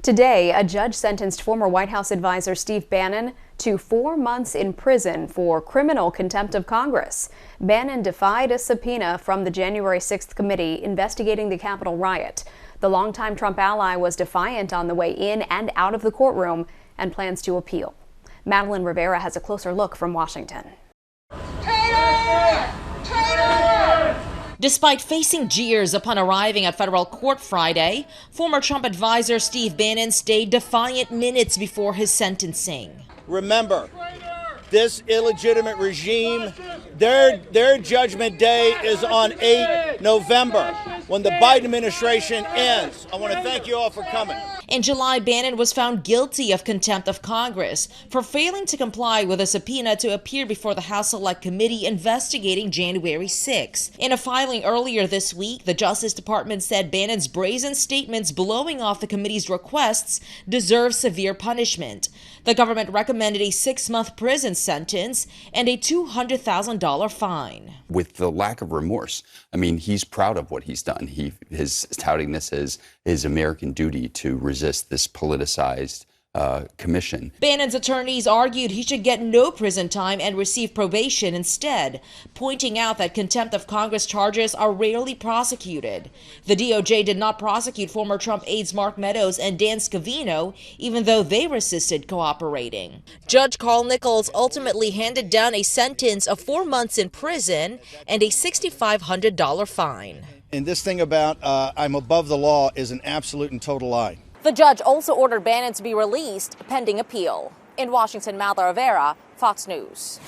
Today, a judge sentenced former White House advisor Steve Bannon to 4 months in prison for criminal contempt of Congress. Bannon defied a subpoena from the January 6th committee investigating the Capitol riot. The longtime Trump ally was defiant on the way in and out of the courtroom and plans to appeal. Madeline Rivera has a closer look from Washington. Despite facing jeers upon arriving at federal court Friday, former Trump advisor Steve Bannon stayed defiant minutes before his sentencing. Remember, this illegitimate regime, their judgment day is on 8 November, when the Biden administration ends. I want to thank you all for coming. In July, Bannon was found guilty of contempt of Congress for failing to comply with a subpoena to appear before the House Select Committee investigating January 6. In a filing earlier this week, the Justice Department said Bannon's brazen statements blowing off the committee's requests deserve severe punishment. The government recommended a 6-month prison sentence and a $200,000 fine. With the lack of remorse, I mean, he's proud of what he's done. He is touting this as his American duty to resist this politicized commission. Bannon's attorneys argued he should get no prison time and receive probation instead, pointing out that contempt of Congress charges are rarely prosecuted. The DOJ did not prosecute former Trump aides Mark Meadows and Dan Scavino, even though they resisted cooperating. Judge Carl Nichols ultimately handed down a sentence of 4 months in prison and a $6,500 fine. And this thing about I'm above the law is an absolute and total lie. The judge also ordered Bannon to be released pending appeal. In Washington, Madeline Rivera, Fox News.